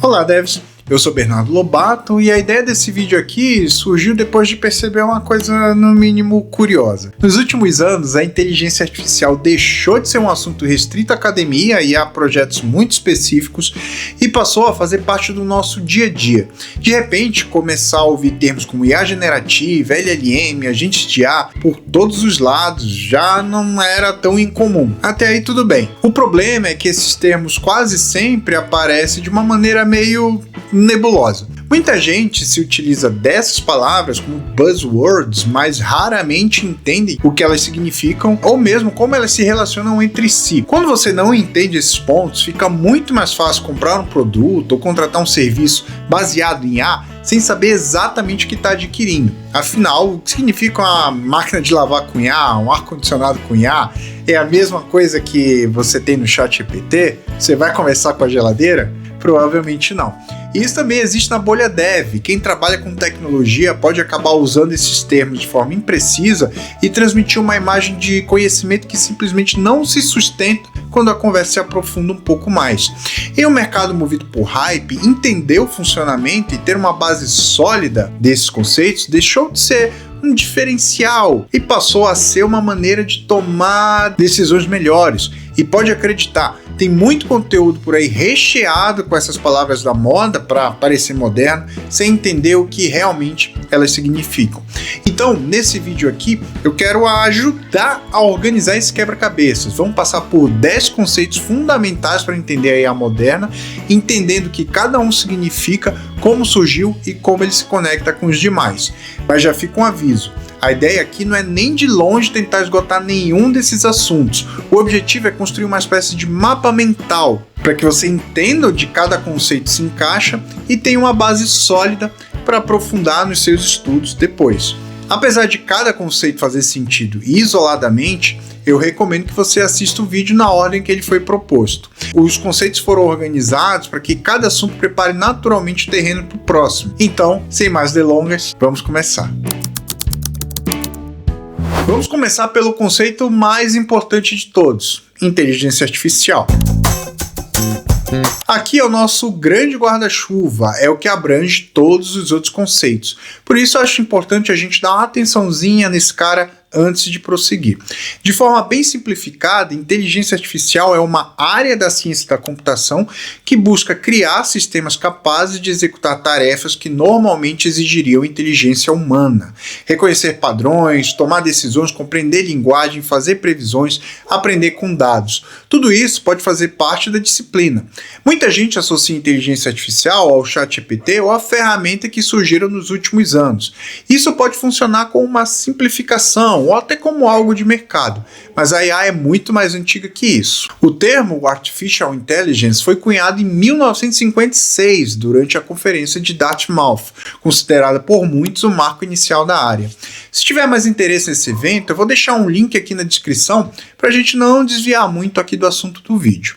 Olá, devs! Eu sou Bernardo Lobato e a ideia desse vídeo aqui surgiu depois de perceber uma coisa no mínimo curiosa. Nos últimos anos, a inteligência artificial deixou de ser um assunto restrito à academia e a projetos muito específicos e passou a fazer parte do nosso dia a dia. De repente, começar a ouvir termos como IA generativa, LLM, agentes de IA por todos os lados já não era tão incomum. Até aí tudo bem. O problema é que esses termos quase sempre aparecem de uma maneira meio nebulosa. Muita gente se utiliza dessas palavras como buzzwords, mas raramente entendem o que elas significam ou mesmo como elas se relacionam entre si. Quando você não entende esses pontos, fica muito mais fácil comprar um produto ou contratar um serviço baseado em IA sem saber exatamente o que está adquirindo. Afinal, o que significa uma máquina de lavar com IA, um ar-condicionado com IA? É a mesma coisa que você tem no ChatGPT? Você vai conversar com a geladeira? Provavelmente não. E isso também existe na bolha dev. Quem trabalha com tecnologia pode acabar usando esses termos de forma imprecisa e transmitir uma imagem de conhecimento que simplesmente não se sustenta quando a conversa se aprofunda um pouco mais. Em um mercado movido por hype, entender o funcionamento e ter uma base sólida desses conceitos deixou de ser um diferencial e passou a ser uma maneira de tomar decisões melhores. E pode acreditar, tem muito conteúdo por aí recheado com essas palavras da moda para parecer moderno, sem entender o que realmente elas significam. Então, nesse vídeo aqui, eu quero ajudar a organizar esse quebra-cabeças. Vamos passar por 10 conceitos fundamentais para entender a IA moderna, entendendo o que cada um significa, como surgiu e como ele se conecta com os demais. Mas já fica um aviso. A ideia aqui não é nem de longe tentar esgotar nenhum desses assuntos. O objetivo é construir uma espécie de mapa mental para que você entenda onde cada conceito se encaixa e tenha uma base sólida para aprofundar nos seus estudos depois. Apesar de cada conceito fazer sentido isoladamente, eu recomendo que você assista o vídeo na ordem que ele foi proposto. Os conceitos foram organizados para que cada assunto prepare naturalmente o terreno para o próximo. Então, sem mais delongas, vamos começar. Vamos começar pelo conceito mais importante de todos: inteligência artificial. Aqui é o nosso grande guarda-chuva, é o que abrange todos os outros conceitos. Por isso eu acho importante a gente dar uma atençãozinha nesse cara antes de prosseguir. De forma bem simplificada, inteligência artificial é uma área da ciência da computação que busca criar sistemas capazes de executar tarefas que normalmente exigiriam inteligência humana. Reconhecer padrões, tomar decisões, compreender linguagem, fazer previsões, aprender com dados. Tudo isso pode fazer parte da disciplina. Muita gente associa inteligência artificial ao ChatGPT ou à ferramenta que surgiram nos últimos anos. Isso pode funcionar como uma simplificação ou até como algo de mercado, mas a IA é muito mais antiga que isso. O termo Artificial Intelligence foi cunhado em 1956, durante a conferência de Dartmouth, considerada por muitos o marco inicial da área. Se tiver mais interesse nesse evento, eu vou deixar um link aqui na descrição para a gente não desviar muito aqui do assunto do vídeo.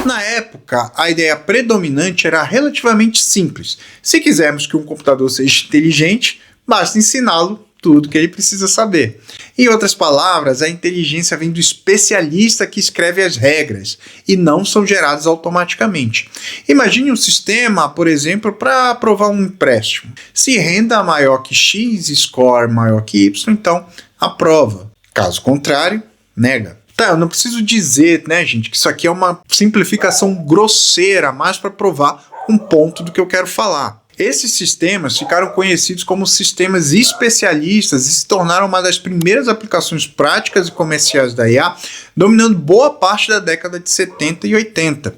Na época, a ideia predominante era relativamente simples. Se quisermos que um computador seja inteligente, basta ensiná-lo tudo que ele precisa saber. Em outras palavras, a inteligência vem do especialista que escreve as regras e não são geradas automaticamente. Imagine um sistema, por exemplo, para aprovar um empréstimo. Se renda maior que X, score maior que Y, então aprova. Caso contrário, nega. Tá, eu não preciso dizer, né, gente, que isso aqui é uma simplificação grosseira, mais para provar um ponto do que eu quero falar. Esses sistemas ficaram conhecidos como sistemas especialistas e se tornaram uma das primeiras aplicações práticas e comerciais da IA, dominando boa parte da década de 70 e 80.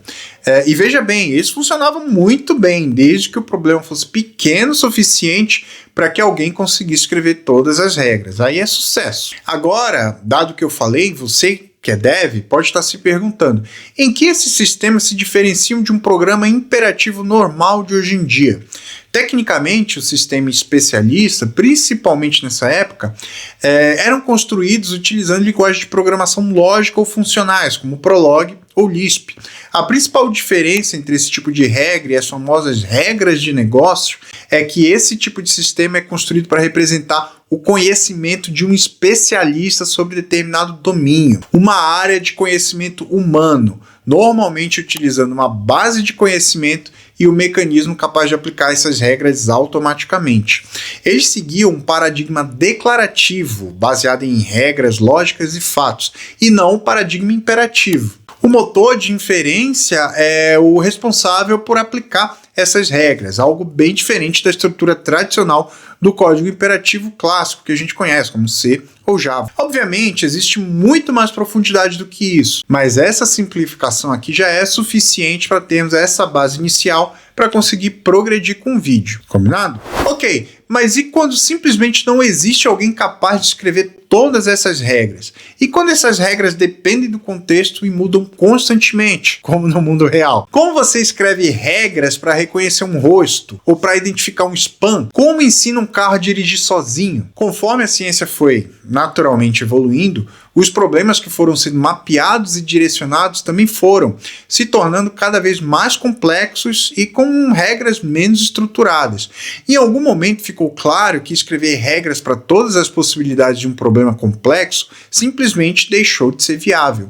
E veja bem, eles funcionavam muito bem, desde que o problema fosse pequeno o suficiente para que alguém conseguisse escrever todas as regras. Aí é sucesso. Agora, dado que eu falei, você que é dev, pode estar se perguntando: em que esses sistemas se diferenciam de um programa imperativo normal de hoje em dia? Tecnicamente, o sistema especialista, principalmente nessa época, eram construídos utilizando linguagens de programação lógica ou funcionais, como Prolog ou Lisp. A principal diferença entre esse tipo de regra e as famosas regras de negócio é que esse tipo de sistema é construído para representar o conhecimento de um especialista sobre determinado domínio, uma área de conhecimento humano, normalmente utilizando uma base de conhecimento e o mecanismo capaz de aplicar essas regras automaticamente. Eles seguiam um paradigma declarativo, baseado em regras lógicas e fatos, e não um paradigma imperativo. O motor de inferência é o responsável por aplicar essas regras, algo bem diferente da estrutura tradicional do código imperativo clássico que a gente conhece, como C ou Java. Obviamente, existe muito mais profundidade do que isso, mas essa simplificação aqui já é suficiente para termos essa base inicial para conseguir progredir com o vídeo. Combinado? Ok, mas e quando simplesmente não existe alguém capaz de escrever todas essas regras? E quando essas regras dependem do contexto e mudam constantemente, como no mundo real? Como você escreve regras para reconhecer um rosto ou para identificar um spam? Como ensina um carro a dirigir sozinho? Conforme a ciência foi naturalmente evoluindo, os problemas que foram sendo mapeados e direcionados também foram se tornando cada vez mais complexos e com regras menos estruturadas. Em algum momento ficou claro que escrever regras para todas as possibilidades de um problema complexo simplesmente deixou de ser viável.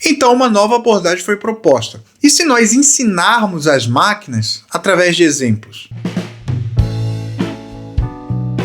Então uma nova abordagem foi proposta. E se nós ensinarmos as máquinas através de exemplos?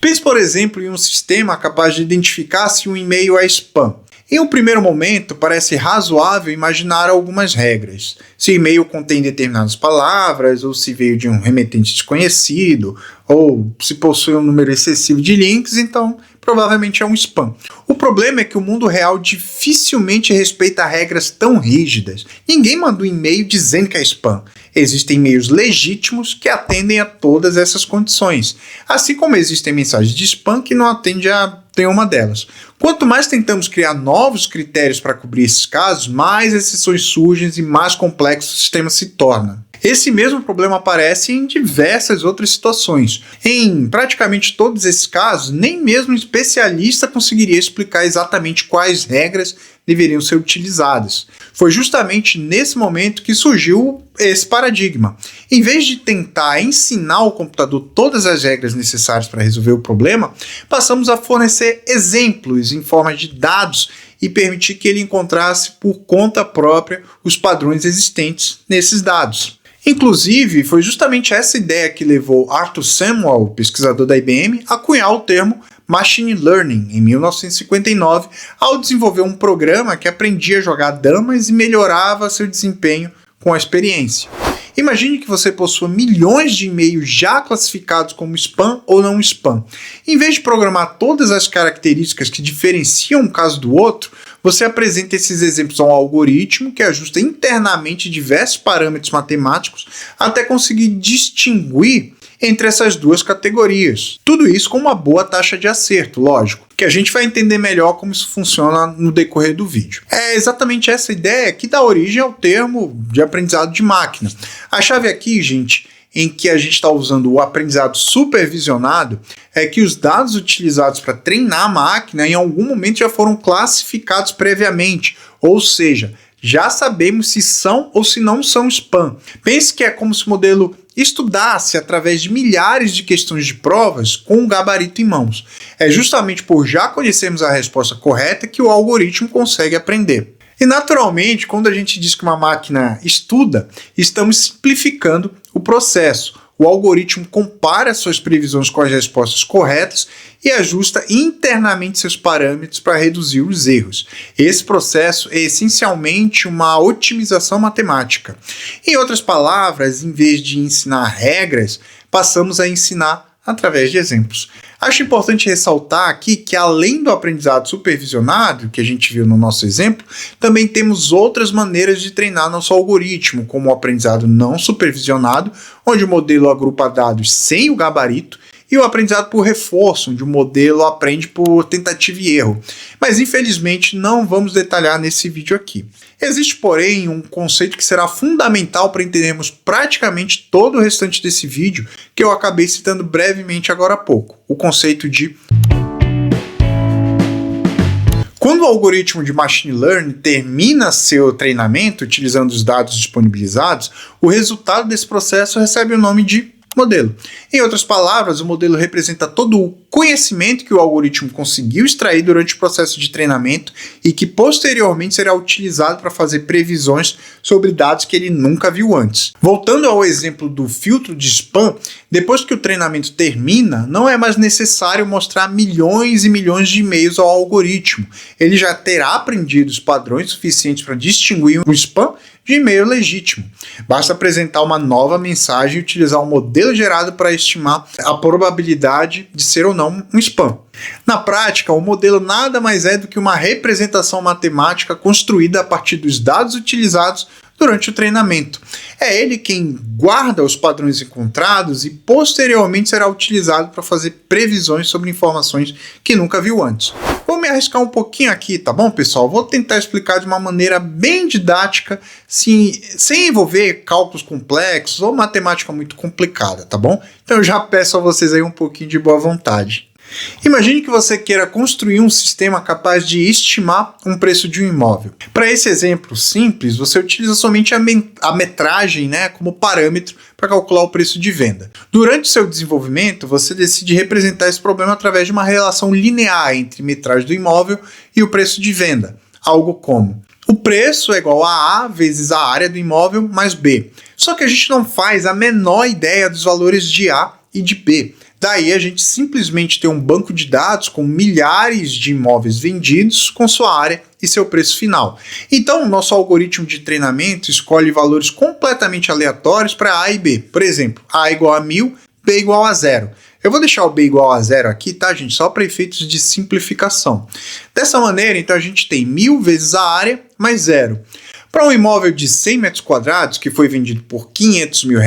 Pense, por exemplo, em um sistema capaz de identificar se um e-mail é spam. Em um primeiro momento, parece razoável imaginar algumas regras. Se o e-mail contém determinadas palavras, ou se veio de um remetente desconhecido, ou se possui um número excessivo de links, então provavelmente é um spam. O problema é que o mundo real dificilmente respeita regras tão rígidas. Ninguém manda um e-mail dizendo que é spam. Existem e-mails legítimos que atendem a todas essas condições, assim como existem mensagens de spam que não atendem a nenhuma delas. Quanto mais tentamos criar novos critérios para cobrir esses casos, mais exceções surgem e mais complexo o sistema se torna. Esse mesmo problema aparece em diversas outras situações. Em praticamente todos esses casos, nem mesmo um especialista conseguiria explicar exatamente quais regras deveriam ser utilizadas. Foi justamente nesse momento que surgiu esse paradigma. Em vez de tentar ensinar ao computador todas as regras necessárias para resolver o problema, passamos a fornecer exemplos em forma de dados e permitir que ele encontrasse por conta própria os padrões existentes nesses dados. Inclusive, foi justamente essa ideia que levou Arthur Samuel, pesquisador da IBM, a cunhar o termo Machine Learning, em 1959, ao desenvolver um programa que aprendia a jogar damas e melhorava seu desempenho com a experiência. Imagine que você possua milhões de e-mails já classificados como spam ou não spam. Em vez de programar todas as características que diferenciam um caso do outro, você apresenta esses exemplos a um algoritmo que ajusta internamente diversos parâmetros matemáticos até conseguir distinguir entre essas duas categorias. Tudo isso com uma boa taxa de acerto, lógico, que a gente vai entender melhor como isso funciona no decorrer do vídeo. É exatamente essa ideia que dá origem ao termo de aprendizado de máquina. A chave aqui, gente, em que a gente está usando o aprendizado supervisionado, é que os dados utilizados para treinar a máquina em algum momento já foram classificados previamente, ou seja, já sabemos se são ou se não são spam. Pense que é como se o modelo estudasse através de milhares de questões de provas com um gabarito em mãos. É justamente por já conhecermos a resposta correta que o algoritmo consegue aprender. E naturalmente, quando a gente diz que uma máquina estuda, estamos simplificando o processo. O algoritmo compara suas previsões com as respostas corretas e ajusta internamente seus parâmetros para reduzir os erros. Esse processo é essencialmente uma otimização matemática. Em outras palavras, em vez de ensinar regras, passamos a ensinar através de exemplos. Acho importante ressaltar aqui que, além do aprendizado supervisionado, que a gente viu no nosso exemplo, também temos outras maneiras de treinar nosso algoritmo, como o aprendizado não supervisionado, onde o modelo agrupa dados sem o gabarito, e o aprendizado por reforço, onde o modelo aprende por tentativa e erro. Mas infelizmente não vamos detalhar nesse vídeo aqui. Existe, porém, um conceito que será fundamental para entendermos praticamente todo o restante desse vídeo, que eu acabei citando brevemente agora há pouco, o conceito de... Quando o algoritmo de Machine Learning termina seu treinamento utilizando os dados disponibilizados, o resultado desse processo recebe o nome de modelo. Em outras palavras, o modelo representa todo o conhecimento que o algoritmo conseguiu extrair durante o processo de treinamento e que posteriormente será utilizado para fazer previsões sobre dados que ele nunca viu antes. Voltando ao exemplo do filtro de spam, depois que o treinamento termina, não é mais necessário mostrar milhões e milhões de e-mails ao algoritmo. Ele já terá aprendido os padrões suficientes para distinguir o spam de e-mail legítimo. Basta apresentar uma nova mensagem e utilizar um modelo gerado para estimar a probabilidade de ser ou não um spam. Na prática, o modelo nada mais é do que uma representação matemática construída a partir dos dados utilizados durante o treinamento. É ele quem guarda os padrões encontrados e posteriormente será utilizado para fazer previsões sobre informações que nunca viu antes. Vou me arriscar um pouquinho aqui, tá bom, pessoal? Vou tentar explicar de uma maneira bem didática, sem envolver cálculos complexos ou matemática muito complicada, tá bom? Então eu já peço a vocês aí um pouquinho de boa vontade. Imagine que você queira construir um sistema capaz de estimar um preço de um imóvel. Para esse exemplo simples, você utiliza somente a metragem, né, como parâmetro para calcular o preço de venda. Durante o seu desenvolvimento, você decide representar esse problema através de uma relação linear entre metragem do imóvel e o preço de venda. Algo como: o preço é igual a A vezes a área do imóvel mais B. Só que a gente não faz a menor ideia dos valores de A e de B. Daí a gente simplesmente tem um banco de dados com milhares de imóveis vendidos com sua área e seu preço final. Então o nosso algoritmo de treinamento escolhe valores completamente aleatórios para A e B. Por exemplo, A igual a 1000, B igual a 0. Eu vou deixar o B igual a 0 aqui, tá, gente? Só para efeitos de simplificação. Dessa maneira, então, a gente tem 1000 vezes a área mais 0. Para um imóvel de 100 metros quadrados, que foi vendido por R$500 mil,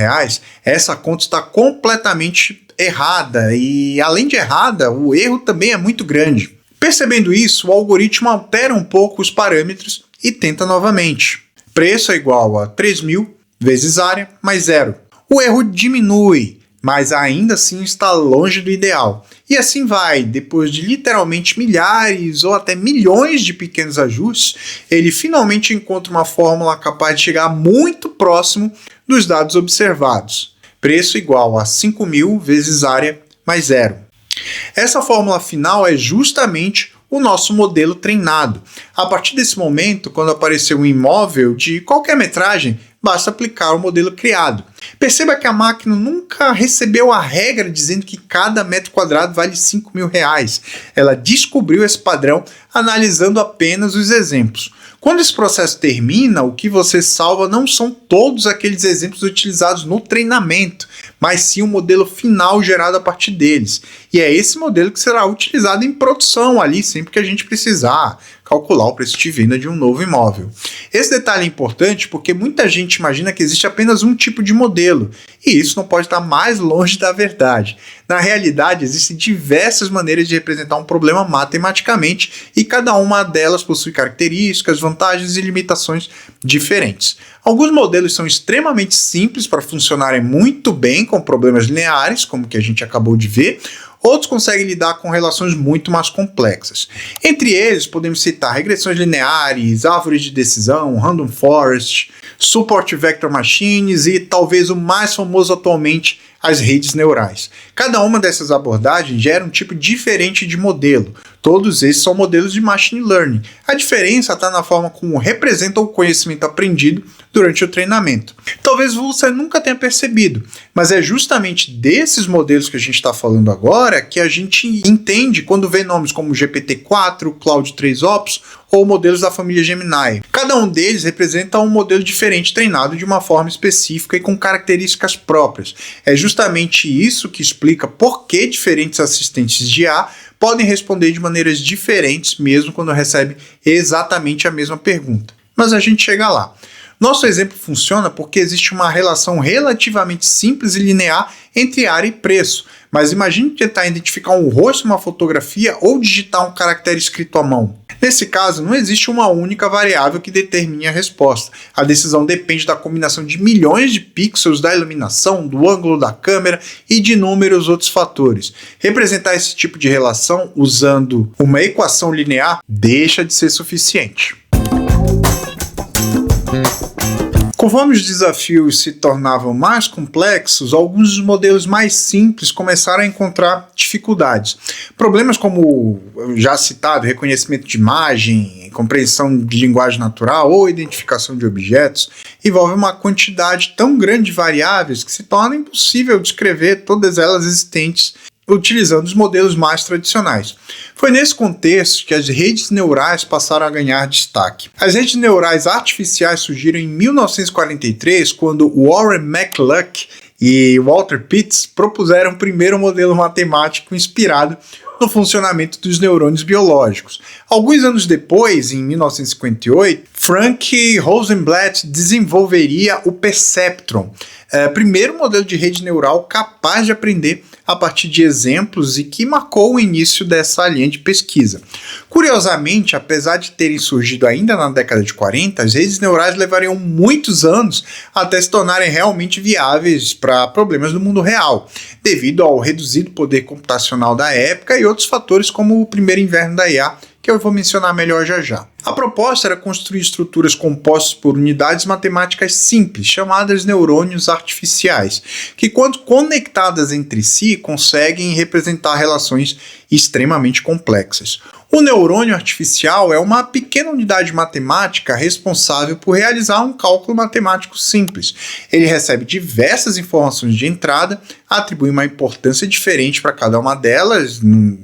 essa conta está completamente errada. E, além de errada, o erro também é muito grande. Percebendo isso, o algoritmo altera um pouco os parâmetros e tenta novamente. Preço é igual a 3.000 vezes área mais 0. O erro diminui, mas ainda assim está longe do ideal. E assim vai, depois de literalmente milhares ou até milhões de pequenos ajustes, ele finalmente encontra uma fórmula capaz de chegar muito próximo dos dados observados. Preço igual a 5.000 vezes área mais 0. Essa fórmula final é justamente o nosso modelo treinado. A partir desse momento, quando aparecer um imóvel de qualquer metragem, basta aplicar o modelo criado. Perceba que a máquina nunca recebeu a regra dizendo que cada metro quadrado vale R$5.000. Ela descobriu esse padrão analisando apenas os exemplos. Quando esse processo termina, o que você salva não são todos aqueles exemplos utilizados no treinamento, mas sim o modelo final gerado a partir deles. E é esse modelo que será utilizado em produção ali, sempre que a gente precisar calcular o preço de venda de um novo imóvel. Esse detalhe é importante porque muita gente imagina que existe apenas um tipo de modelo, e isso não pode estar mais longe da verdade. Na realidade, existem diversas maneiras de representar um problema matematicamente, e cada uma delas possui características, vantagens e limitações diferentes. Alguns modelos são extremamente simples para funcionarem muito bem com problemas lineares, como o que a gente acabou de ver. Outros conseguem lidar com relações muito mais complexas. Entre eles, podemos citar regressões lineares, árvores de decisão, random forest, support vector machines e talvez o mais famoso atualmente, as redes neurais. Cada uma dessas abordagens gera um tipo diferente de modelo. Todos esses são modelos de machine learning. A diferença está na forma como representam o conhecimento aprendido durante o treinamento. Talvez você nunca tenha percebido, mas é justamente desses modelos que a gente está falando agora que a gente entende quando vê nomes como GPT-4, Claude 3Ops ou modelos da família Gemini. Cada um deles representa um modelo diferente treinado de uma forma específica e com características próprias. É justamente isso que explica por que diferentes assistentes de IA podem responder de maneiras diferentes mesmo quando recebem exatamente a mesma pergunta. Mas a gente chega lá. Nosso exemplo funciona porque existe uma relação relativamente simples e linear entre área e preço. Mas imagine tentar identificar um rosto em uma fotografia ou digitar um caractere escrito à mão. Nesse caso, não existe uma única variável que determine a resposta. A decisão depende da combinação de milhões de pixels, da iluminação, do ângulo da câmera e de inúmeros outros fatores. Representar esse tipo de relação usando uma equação linear deixa de ser suficiente. Conforme os desafios se tornavam mais complexos, alguns dos modelos mais simples começaram a encontrar dificuldades. Problemas como, já citado, reconhecimento de imagem, compreensão de linguagem natural ou identificação de objetos, envolvem uma quantidade tão grande de variáveis que se torna impossível descrever todas elas existentes utilizando os modelos mais tradicionais. Foi nesse contexto que as redes neurais passaram a ganhar destaque. As redes neurais artificiais surgiram em 1943, quando Warren McCulloch e Walter Pitts propuseram o primeiro modelo matemático inspirado no funcionamento dos neurônios biológicos. Alguns anos depois, em 1958, Frank Rosenblatt desenvolveria o Perceptron, primeiro modelo de rede neural capaz de aprender a partir de exemplos e que marcou o início dessa linha de pesquisa. Curiosamente, apesar de terem surgido ainda na década de 40, as redes neurais levariam muitos anos até se tornarem realmente viáveis para problemas do mundo real, devido ao reduzido poder computacional da época e outros fatores como o primeiro inverno da IA, que eu vou mencionar melhor já já. A proposta era construir estruturas compostas por unidades matemáticas simples, chamadas neurônios artificiais, que, quando conectadas entre si, conseguem representar relações extremamente complexas. O neurônio artificial é uma pequena unidade matemática responsável por realizar um cálculo matemático simples. Ele recebe diversas informações de entrada, atribui uma importância diferente para cada uma delas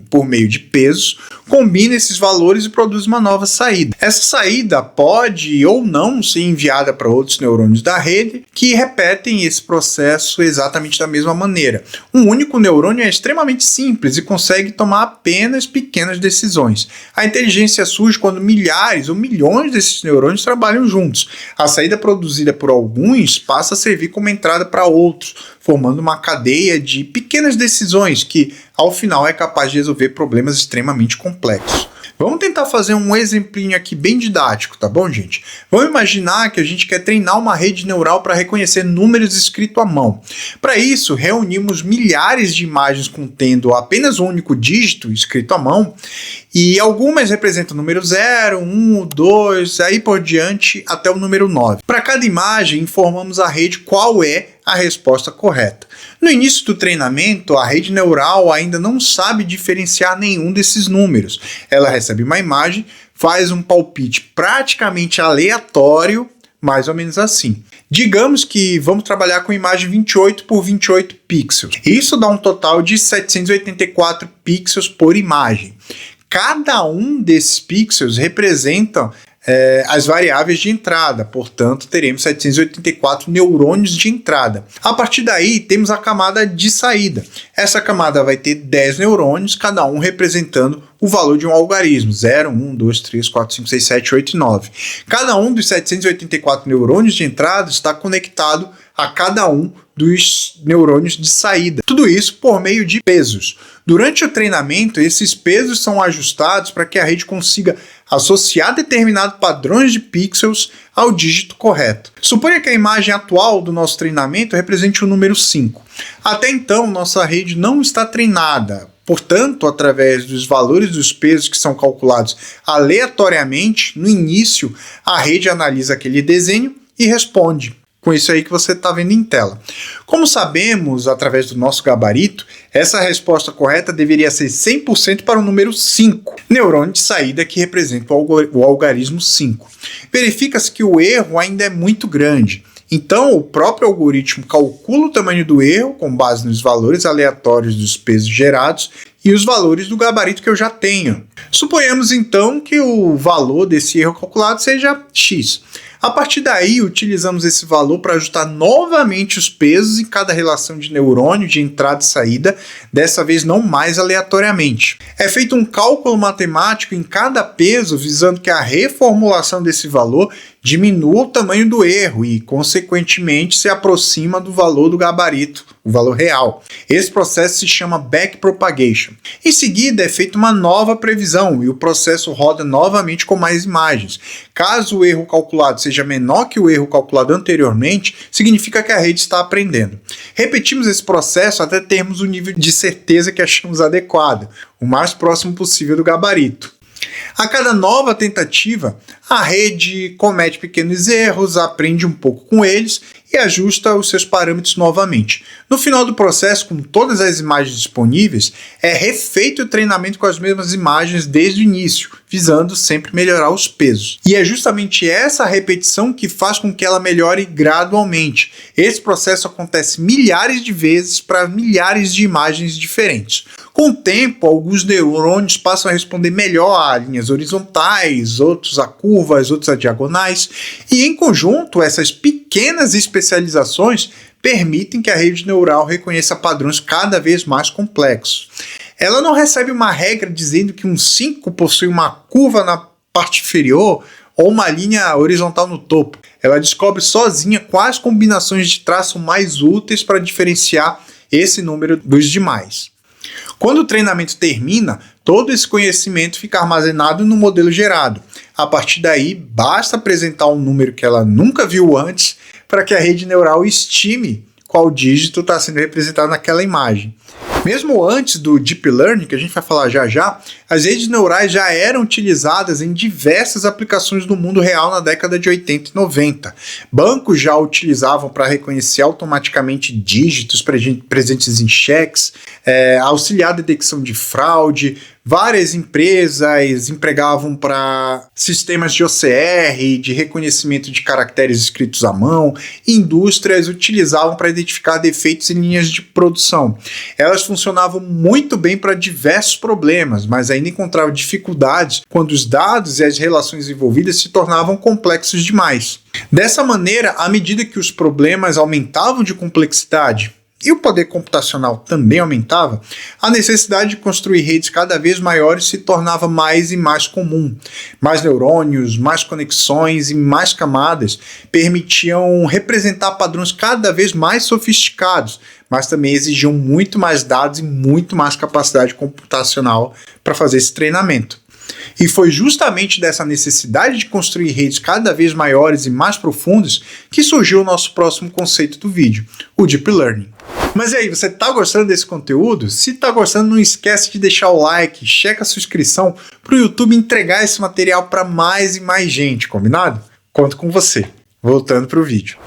por meio de pesos, combina esses valores e produz uma nova saída. Essa saída pode ou não ser enviada para outros neurônios da rede que repetem esse processo exatamente da mesma maneira. Um único neurônio é extremamente simples e consegue tomar apenas pequenas decisões. A inteligência surge quando milhares ou milhões desses neurônios trabalham juntos. A saída produzida por alguns passa a servir como entrada para outros, formando uma cadeia de pequenas decisões que, ao final, é capaz de resolver problemas extremamente complexos. Vamos tentar fazer um exemplinho aqui bem didático, tá bom, gente? Vamos imaginar que a gente quer treinar uma rede neural para reconhecer números escritos à mão. Para isso, reunimos milhares de imagens contendo apenas um único dígito escrito à mão, e algumas representam o número 0, 1, 2, aí por diante até o número 9. Para cada imagem, informamos a rede qual é a resposta correta. No início do treinamento, a rede neural ainda não sabe diferenciar nenhum desses números. Ela recebe uma imagem, faz um palpite praticamente aleatório, mais ou menos assim. Digamos que vamos trabalhar com imagem 28 por 28 pixels. Isso dá um total de 784 pixels por imagem. Cada um desses pixels representa as variáveis de entrada, portanto teremos 784 neurônios de entrada. A partir daí temos a camada de saída. Essa camada vai ter 10 neurônios, cada um representando o valor de um algarismo, 0, 1, 2, 3, 4, 5, 6, 7, 8 e 9. Cada um dos 784 neurônios de entrada está conectado a cada um dos neurônios de saída. Tudo isso por meio de pesos. Durante o treinamento, esses pesos são ajustados para que a rede consiga associar determinados padrões de pixels ao dígito correto. Suponha que a imagem atual do nosso treinamento represente o número 5. Até então, nossa rede não está treinada. Portanto, através dos valores dos pesos que são calculados aleatoriamente, no início, a rede analisa aquele desenho e responde. Com isso aí que você está vendo em tela. Como sabemos, através do nosso gabarito, essa resposta correta deveria ser 100% para o número 5, neurônio de saída que representa o algarismo 5. Verifica-se que o erro ainda é muito grande. Então, o próprio algoritmo calcula o tamanho do erro com base nos valores aleatórios dos pesos gerados e os valores do gabarito que eu já tenho. Suponhamos, então, que o valor desse erro calculado seja x. A partir daí, utilizamos esse valor para ajustar novamente os pesos em cada relação de neurônio de entrada e saída, dessa vez não mais aleatoriamente. É feito um cálculo matemático em cada peso, visando que a reformulação desse valor diminua o tamanho do erro e, consequentemente, se aproxima do valor do gabarito, o valor real. Esse processo se chama backpropagation. Em seguida, é feita uma nova previsão e o processo roda novamente com mais imagens. Caso o erro calculado seja menor que o erro calculado anteriormente, significa que a rede está aprendendo. Repetimos esse processo até termos o nível de certeza que achamos adequado, o mais próximo possível do gabarito. A cada nova tentativa, a rede comete pequenos erros, aprende um pouco com eles e ajusta os seus parâmetros novamente. No final do processo, com todas as imagens disponíveis, é refeito o treinamento com as mesmas imagens desde o início, visando sempre melhorar os pesos. E é justamente essa repetição que faz com que ela melhore gradualmente. Esse processo acontece milhares de vezes para milhares de imagens diferentes. Com o tempo, alguns neurônios passam a responder melhor a linhas horizontais, outros a curvas, outros a diagonais, e em conjunto, essas pequenas especializações permitem que a rede neural reconheça padrões cada vez mais complexos. Ela não recebe uma regra dizendo que um 5 possui uma curva na parte inferior ou uma linha horizontal no topo. Ela descobre sozinha quais combinações de traços mais úteis para diferenciar esse número dos demais. Quando o treinamento termina, todo esse conhecimento fica armazenado no modelo gerado. A partir daí, basta apresentar um número que ela nunca viu antes para que a rede neural estime qual dígito está sendo representado naquela imagem. Mesmo antes do Deep Learning, que a gente vai falar já já, as redes neurais já eram utilizadas em diversas aplicações do mundo real na década de 80 e 90. Bancos já utilizavam para reconhecer automaticamente dígitos presentes em cheques, auxiliar a detecção de fraude. Várias empresas empregavam para sistemas de OCR, de reconhecimento de caracteres escritos à mão, e indústrias utilizavam para identificar defeitos em linhas de produção. Elas funcionavam muito bem para diversos problemas, mas ainda encontravam dificuldades quando os dados e as relações envolvidas se tornavam complexos demais. Dessa maneira, à medida que os problemas aumentavam de complexidade, e o poder computacional também aumentava, a necessidade de construir redes cada vez maiores se tornava mais e mais comum. Mais neurônios, mais conexões e mais camadas permitiam representar padrões cada vez mais sofisticados, mas também exigiam muito mais dados e muito mais capacidade computacional para fazer esse treinamento. E foi justamente dessa necessidade de construir redes cada vez maiores e mais profundas que surgiu o nosso próximo conceito do vídeo, o Deep Learning. Mas e aí, você tá gostando desse conteúdo? Se tá gostando, não esquece de deixar o like, checa a sua inscrição para o YouTube entregar esse material para mais e mais gente, combinado? Conto com você. Voltando para o vídeo.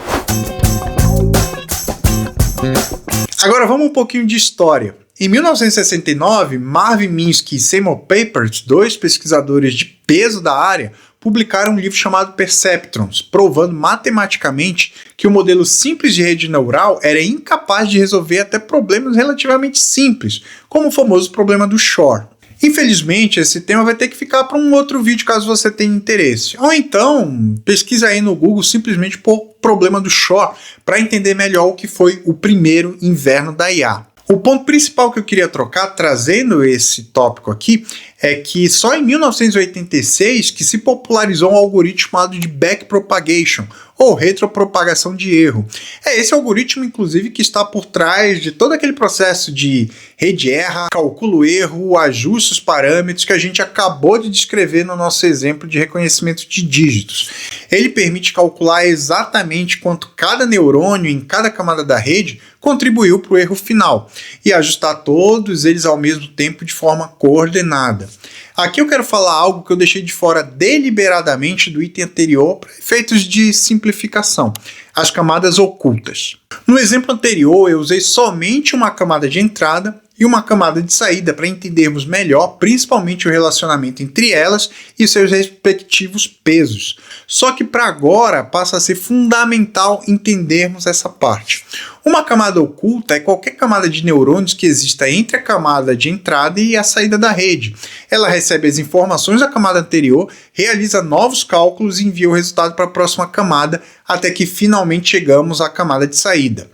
Agora vamos um pouquinho de história. Em 1969, Marvin Minsky e Seymour Papert, dois pesquisadores de peso da área, publicaram um livro chamado Perceptrons, provando matematicamente que o modelo simples de rede neural era incapaz de resolver até problemas relativamente simples, como o famoso problema do Shor. Infelizmente, esse tema vai ter que ficar para um outro vídeo caso você tenha interesse. Ou então, pesquisa aí no Google simplesmente por problema do Shor para entender melhor o que foi o primeiro inverno da IA. O ponto principal que eu queria trocar, trazendo esse tópico aqui, é que só em 1986 que se popularizou um algoritmo chamado de backpropagation, ou retropropagação de erro. É esse algoritmo, inclusive, que está por trás de todo aquele processo de rede erra, calcula o erro, ajusta os parâmetros que a gente acabou de descrever no nosso exemplo de reconhecimento de dígitos. Ele permite calcular exatamente quanto cada neurônio em cada camada da rede contribuiu para o erro final e ajustar todos eles ao mesmo tempo de forma coordenada. Aqui eu quero falar algo que eu deixei de fora deliberadamente do item anterior para efeitos de simplificação: as camadas ocultas. No exemplo anterior, eu usei somente uma camada de entrada e uma camada de saída para entendermos melhor, principalmente o relacionamento entre elas e seus respectivos pesos. Só que para agora passa a ser fundamental entendermos essa parte. Uma camada oculta é qualquer camada de neurônios que exista entre a camada de entrada e a saída da rede. Ela recebe as informações da camada anterior, realiza novos cálculos e envia o resultado para a próxima camada, até que finalmente chegamos à camada de saída.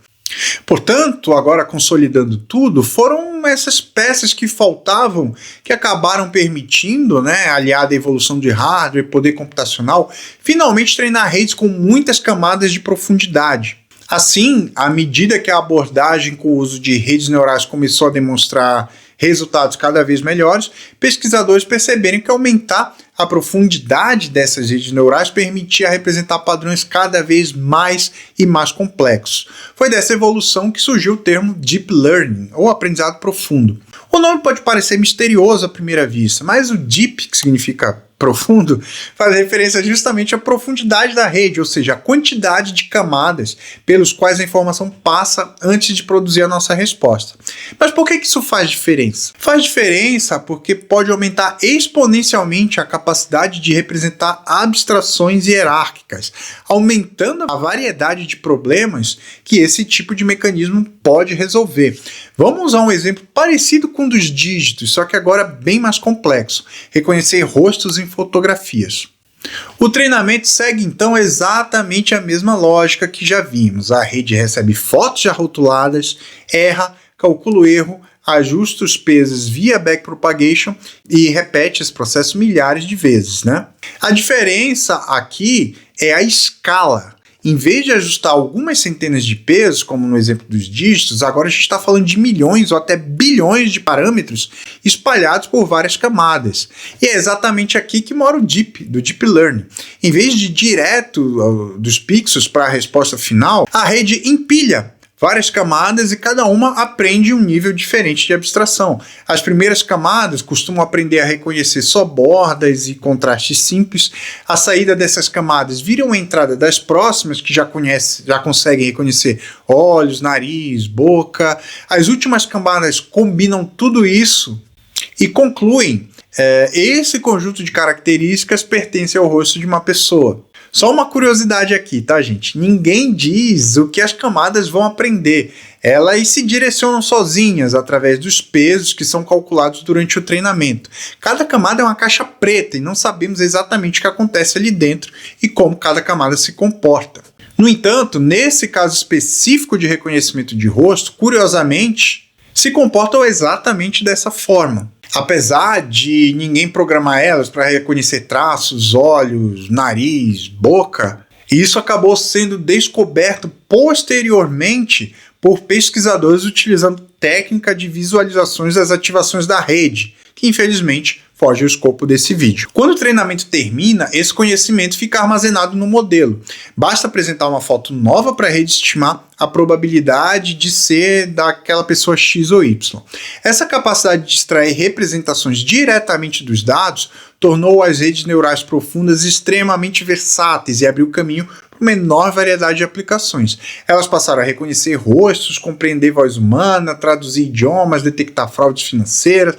Portanto, agora consolidando tudo, foram essas peças que faltavam que acabaram permitindo, aliada à evolução de hardware e poder computacional, finalmente treinar redes com muitas camadas de profundidade. Assim, à medida que a abordagem com o uso de redes neurais começou a demonstrar resultados cada vez melhores, pesquisadores perceberam que aumentar a profundidade dessas redes neurais permitia representar padrões cada vez mais e mais complexos. Foi dessa evolução que surgiu o termo Deep Learning, ou aprendizado profundo. O nome pode parecer misterioso à primeira vista, mas o deep, que significa profundo, faz referência justamente à profundidade da rede, ou seja, a quantidade de camadas pelos quais a informação passa antes de produzir a nossa resposta. Mas por que isso faz diferença? Faz diferença porque pode aumentar exponencialmente a capacidade de representar abstrações hierárquicas, aumentando a variedade de problemas que esse tipo de mecanismo pode resolver. Vamos usar um exemplo parecido com o dos dígitos, só que agora bem mais complexo: reconhecer rostos em fotografias. O treinamento segue então exatamente a mesma lógica que já vimos. A rede recebe fotos já rotuladas, erra, calcula o erro, ajusta os pesos via backpropagation e repete esse processo milhares de vezes, né? A diferença aqui é a escala. Em vez de ajustar algumas centenas de pesos, como no exemplo dos dígitos, agora a gente está falando de milhões ou até bilhões de parâmetros espalhados por várias camadas. E é exatamente aqui que mora o do Deep Learning. Em vez de ir direto dos pixels para a resposta final, a rede empilha várias camadas e cada uma aprende um nível diferente de abstração. As primeiras camadas costumam aprender a reconhecer só bordas e contrastes simples. A saída dessas camadas vira uma entrada das próximas, que já conseguem reconhecer olhos, nariz, boca. As últimas camadas combinam tudo isso e concluem: esse conjunto de características pertence ao rosto de uma pessoa. Só uma curiosidade aqui, tá, gente? Ninguém diz o que as camadas vão aprender. Elas se direcionam sozinhas através dos pesos que são calculados durante o treinamento. Cada camada é uma caixa preta e não sabemos exatamente o que acontece ali dentro e como cada camada se comporta. No entanto, nesse caso específico de reconhecimento de rosto, curiosamente, se comportam exatamente dessa forma. Apesar de ninguém programar elas para reconhecer traços, olhos, nariz, boca, isso acabou sendo descoberto posteriormente por pesquisadores utilizando técnica de visualizações das ativações da rede, que infelizmente foge ao escopo desse vídeo. Quando o treinamento termina, esse conhecimento fica armazenado no modelo. Basta apresentar uma foto nova para a rede estimar a probabilidade de ser daquela pessoa X ou Y. Essa capacidade de extrair representações diretamente dos dados tornou as redes neurais profundas extremamente versáteis e abriu caminho para uma enorme variedade de aplicações. Elas passaram a reconhecer rostos, compreender voz humana, traduzir idiomas, detectar fraudes financeiras,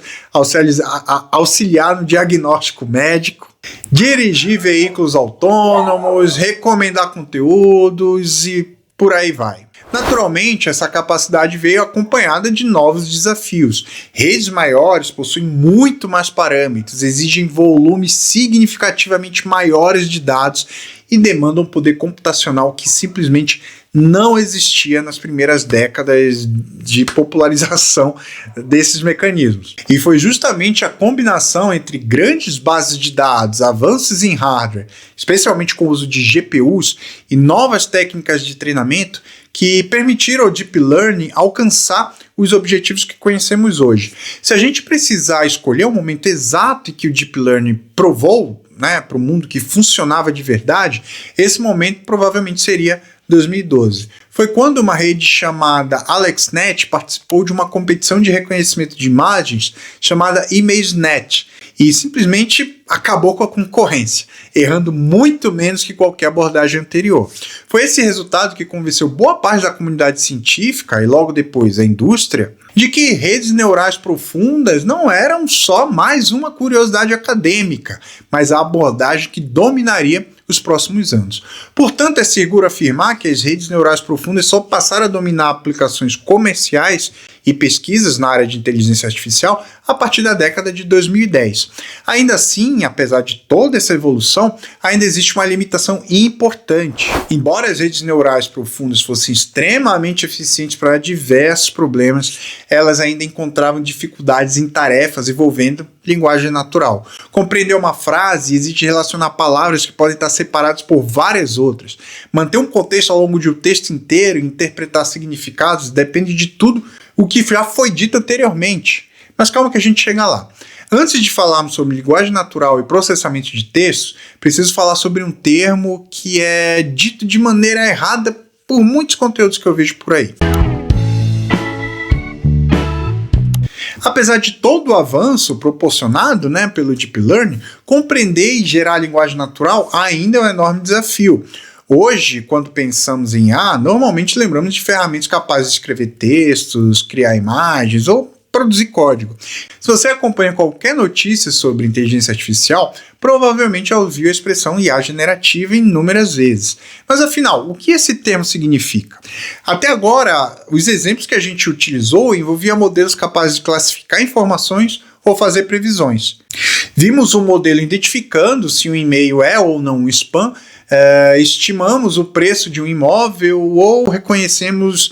auxiliar no diagnóstico médico, dirigir veículos autônomos, recomendar conteúdos e por aí vai. Naturalmente, essa capacidade veio acompanhada de novos desafios. Redes maiores possuem muito mais parâmetros, exigem volumes significativamente maiores de dados e demandam poder computacional que simplesmente não existia nas primeiras décadas de popularização desses mecanismos. E foi justamente a combinação entre grandes bases de dados, avanços em hardware, especialmente com o uso de GPUs e novas técnicas de treinamento, que permitiram ao Deep Learning alcançar os objetivos que conhecemos hoje. Se a gente precisar escolher o momento exato em que o Deep Learning provou, para o mundo que funcionava de verdade, esse momento provavelmente seria 2012. Foi quando uma rede chamada AlexNet participou de uma competição de reconhecimento de imagens chamada ImageNet e simplesmente acabou com a concorrência, errando muito menos que qualquer abordagem anterior. Foi esse resultado que convenceu boa parte da comunidade científica e logo depois a indústria de que redes neurais profundas não eram só mais uma curiosidade acadêmica, mas a abordagem que dominaria os próximos anos. Portanto, é seguro afirmar que as redes neurais profundas só passaram a dominar aplicações comerciais e pesquisas na área de inteligência artificial a partir da década de 2010. Ainda assim, apesar de toda essa evolução, ainda existe uma limitação importante. Embora as redes neurais profundas fossem extremamente eficientes para diversos problemas, elas ainda encontravam dificuldades em tarefas envolvendo linguagem natural. Compreender uma frase exige relacionar palavras que podem estar separadas por várias outras. Manter um contexto ao longo de um texto inteiro e interpretar significados depende de tudo o que já foi dito anteriormente. Mas calma que a gente chega lá. Antes de falarmos sobre linguagem natural e processamento de textos, preciso falar sobre um termo que é dito de maneira errada por muitos conteúdos que eu vejo por aí. Apesar de todo o avanço proporcionado, né, pelo Deep Learning, compreender e gerar a linguagem natural ainda é um enorme desafio. Hoje, quando pensamos em IA, normalmente lembramos de ferramentas capazes de escrever textos, criar imagens ou produzir código. Se você acompanha qualquer notícia sobre inteligência artificial, provavelmente já ouviu a expressão IA generativa inúmeras vezes. Mas afinal, o que esse termo significa? Até agora, os exemplos que a gente utilizou envolviam modelos capazes de classificar informações ou fazer previsões. Vimos um modelo identificando se um e-mail é ou não um spam, estimamos o preço de um imóvel ou reconhecemos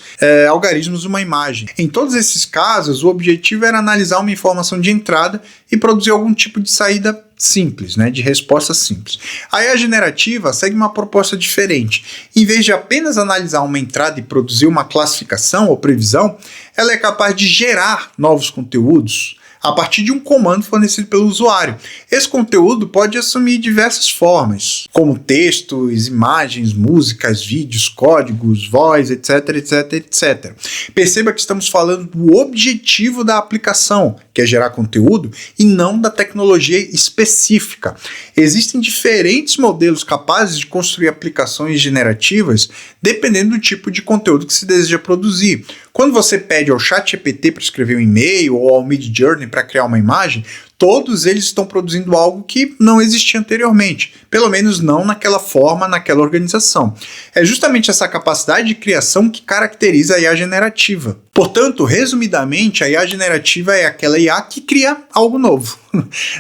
algarismos de uma imagem. Em todos esses casos, o objetivo era analisar uma informação de entrada e produzir algum tipo de saída simples, né, de resposta simples. A IA generativa segue uma proposta diferente. Em vez de apenas analisar uma entrada e produzir uma classificação ou previsão, ela é capaz de gerar novos conteúdos a partir de um comando fornecido pelo usuário. Esse conteúdo pode assumir diversas formas, como textos, imagens, músicas, vídeos, códigos, voz, etc, etc, etc. Perceba que estamos falando do objetivo da aplicação, que é gerar conteúdo, e não da tecnologia específica. Existem diferentes modelos capazes de construir aplicações generativas dependendo do tipo de conteúdo que se deseja produzir. Quando você pede ao ChatGPT para escrever um e-mail ou ao Midjourney para criar uma imagem, todos eles estão produzindo algo que não existia anteriormente, pelo menos não naquela forma, naquela organização. É justamente essa capacidade de criação que caracteriza a IA generativa. Portanto, resumidamente, a IA generativa é aquela IA que cria algo novo.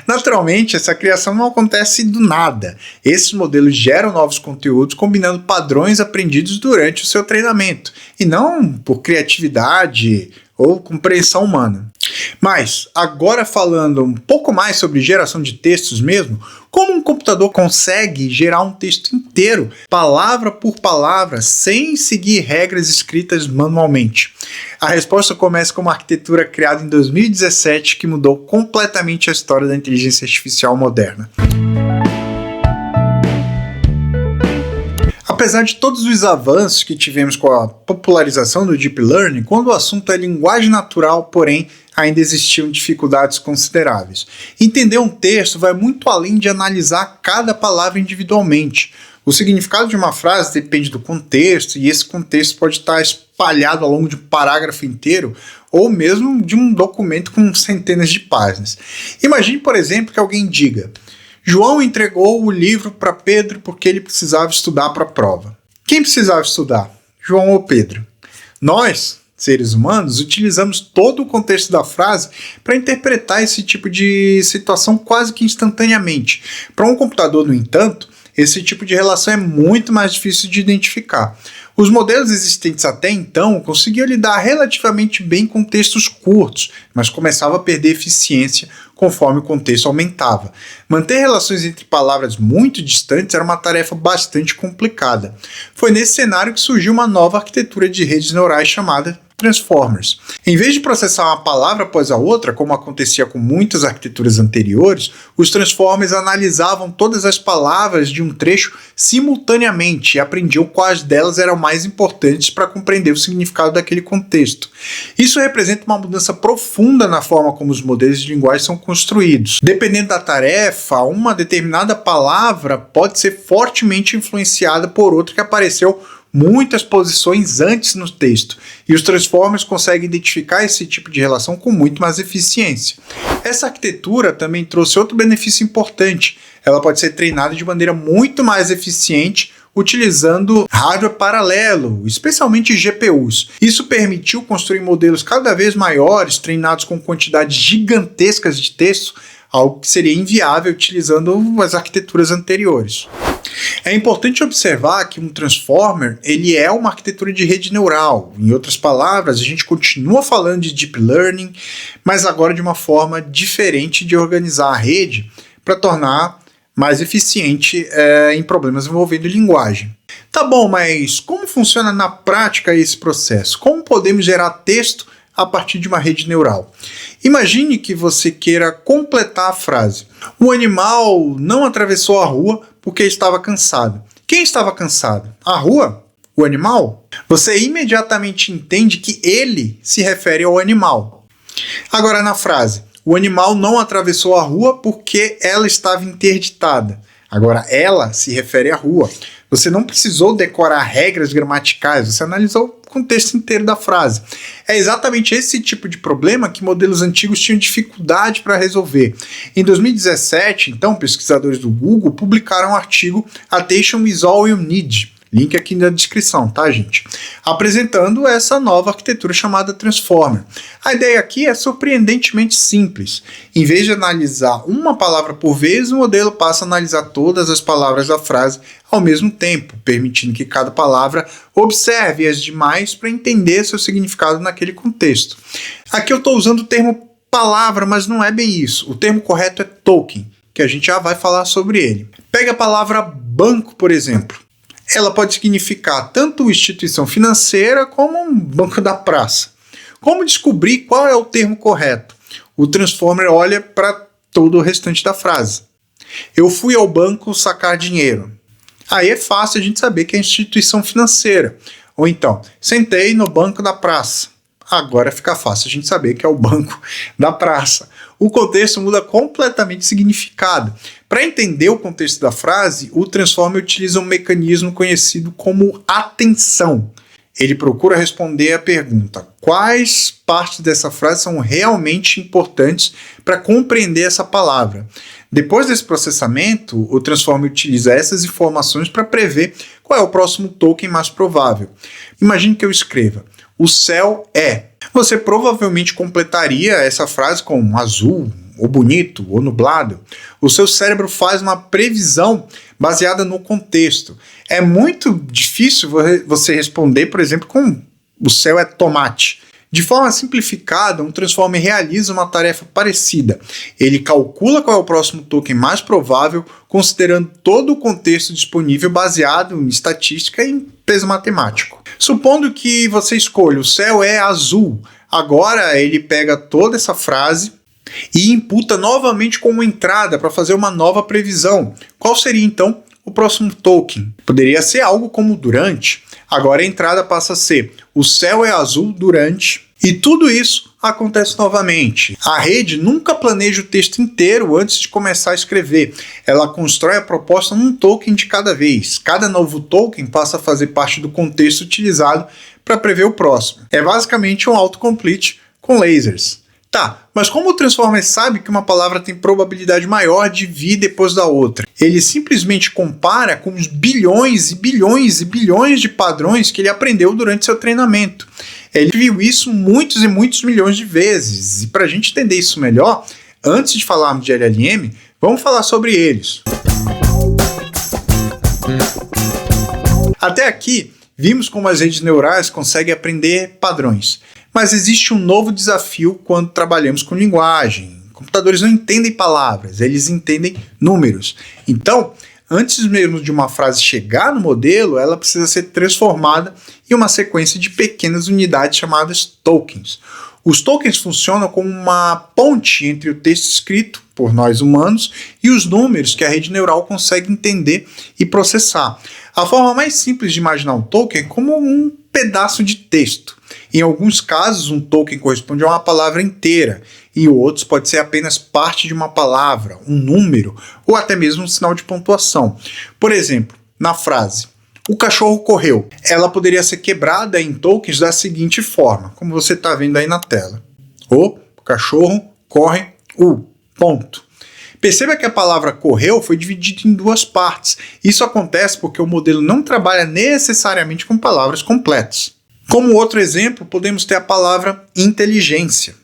Naturalmente, essa criação não acontece do nada. Esses modelos geram novos conteúdos combinando padrões aprendidos durante o seu treinamento, e não por criatividade ou compreensão humana. Mas, agora falando um pouco mais sobre geração de textos mesmo, como um computador consegue gerar um texto inteiro, palavra por palavra, sem seguir regras escritas manualmente? A resposta começa com uma arquitetura criada em 2017 que mudou completamente a história da inteligência artificial moderna. Apesar de todos os avanços que tivemos com a popularização do Deep Learning, quando o assunto é linguagem natural, porém, ainda existiam dificuldades consideráveis. Entender um texto vai muito além de analisar cada palavra individualmente. O significado de uma frase depende do contexto, e esse contexto pode estar espalhado ao longo de um parágrafo inteiro, ou mesmo de um documento com centenas de páginas. Imagine, por exemplo, que alguém diga: João entregou o livro para Pedro porque ele precisava estudar para a prova. Quem precisava estudar? João ou Pedro? Nós, seres humanos, utilizamos todo o contexto da frase para interpretar esse tipo de situação quase que instantaneamente. Para um computador, no entanto, esse tipo de relação é muito mais difícil de identificar. Os modelos existentes até então conseguiam lidar relativamente bem com textos curtos, mas começavam a perder eficiência conforme o contexto aumentava. Manter relações entre palavras muito distantes era uma tarefa bastante complicada. Foi nesse cenário que surgiu uma nova arquitetura de redes neurais chamada Transformers. Em vez de processar uma palavra após a outra, como acontecia com muitas arquiteturas anteriores, os Transformers analisavam todas as palavras de um trecho simultaneamente e aprendiam quais delas eram mais importantes para compreender o significado daquele contexto. Isso representa uma mudança profunda na forma como os modelos de linguagem são construídos. Dependendo da tarefa, uma determinada palavra pode ser fortemente influenciada por outra que apareceu muitas posições antes no texto, e os Transformers conseguem identificar esse tipo de relação com muito mais eficiência. Essa arquitetura também trouxe outro benefício importante: ela pode ser treinada de maneira muito mais eficiente utilizando hardware paralelo, especialmente GPUs. Isso permitiu construir modelos cada vez maiores, treinados com quantidades gigantescas de texto, algo que seria inviável utilizando as arquiteturas anteriores. É importante observar que um Transformer ele é uma arquitetura de rede neural. Em outras palavras, a gente continua falando de Deep Learning, mas agora de uma forma diferente de organizar a rede para tornar mais eficiente em problemas envolvendo linguagem. Tá bom, mas como funciona na prática esse processo? Como podemos gerar texto a partir de uma rede neural? Imagine que você queira completar a frase: o animal não atravessou a rua porque estava cansado. Quem estava cansado? A rua? O animal? Você imediatamente entende que ele se refere ao animal. Agora na frase, o animal não atravessou a rua porque ela estava interditada. Agora, ela se refere à rua. Você não precisou decorar regras gramaticais, você analisou o contexto inteiro da frase. É exatamente esse tipo de problema que modelos antigos tinham dificuldade para resolver. Em 2017, então, pesquisadores do Google publicaram um artigo Attention is all you need. Link aqui na descrição, tá, gente? Apresentando essa nova arquitetura chamada Transformer. A ideia aqui é surpreendentemente simples. Em vez de analisar uma palavra por vez, o modelo passa a analisar todas as palavras da frase ao mesmo tempo, permitindo que cada palavra observe as demais para entender seu significado naquele contexto. Aqui eu estou usando o termo palavra, mas não é bem isso. O termo correto é token, que a gente já vai falar sobre ele. Pega a palavra banco, por exemplo. Ela pode significar tanto instituição financeira como um banco da praça. Como descobrir qual é o termo correto? O Transformer olha para todo o restante da frase. Eu fui ao banco sacar dinheiro. Aí é fácil a gente saber que é instituição financeira. Ou então, sentei no banco da praça. Agora fica fácil a gente saber que é o banco da praça. O contexto muda completamente o significado. Para entender o contexto da frase, o Transformer utiliza um mecanismo conhecido como atenção. Ele procura responder a pergunta: quais partes dessa frase são realmente importantes para compreender essa palavra? Depois desse processamento, o Transformer utiliza essas informações para prever qual é o próximo token mais provável. Imagine que eu escreva: o céu é. Você provavelmente completaria essa frase com azul, ou bonito, ou nublado. O seu cérebro faz uma previsão baseada no contexto. É muito difícil você responder, por exemplo, com o céu é tomate. De forma simplificada, um Transformer realiza uma tarefa parecida. Ele calcula qual é o próximo token mais provável, considerando todo o contexto disponível baseado em estatística e em peso matemático. Supondo que você escolha o céu é azul, agora ele pega toda essa frase e imputa novamente como entrada para fazer uma nova previsão. Qual seria então o próximo token? Poderia ser algo como durante. Agora a entrada passa a ser: o céu é azul durante. E tudo isso acontece novamente. A rede nunca planeja o texto inteiro antes de começar a escrever. Ela constrói a proposta num token de cada vez. Cada novo token passa a fazer parte do contexto utilizado para prever o próximo. É basicamente um autocomplete com lasers. Tá, mas como o Transformer sabe que uma palavra tem probabilidade maior de vir depois da outra? Ele simplesmente compara com os bilhões e bilhões e bilhões de padrões que ele aprendeu durante seu treinamento. Ele viu isso muitos e muitos milhões de vezes. E para a gente entender isso melhor, antes de falarmos de LLM, vamos falar sobre eles. Até aqui, vimos como as redes neurais conseguem aprender padrões. Mas existe um novo desafio quando trabalhamos com linguagem. Computadores não entendem palavras, eles entendem números. Então, antes mesmo de uma frase chegar no modelo, ela precisa ser transformada em uma sequência de pequenas unidades chamadas tokens. Os tokens funcionam como uma ponte entre o texto escrito por nós humanos e os números que a rede neural consegue entender e processar. A forma mais simples de imaginar um token é como um pedaço de texto. Em alguns casos, um token corresponde a uma palavra inteira, e outros pode ser apenas parte de uma palavra, um número, ou até mesmo um sinal de pontuação. Por exemplo, na frase "o cachorro correu", ela poderia ser quebrada em tokens da seguinte forma, como você está vendo aí na tela: o cachorro corre, ponto. Perceba que a palavra correu foi dividida em duas partes. Isso acontece porque o modelo não trabalha necessariamente com palavras completas. Como outro exemplo, podemos ter a palavra inteligência.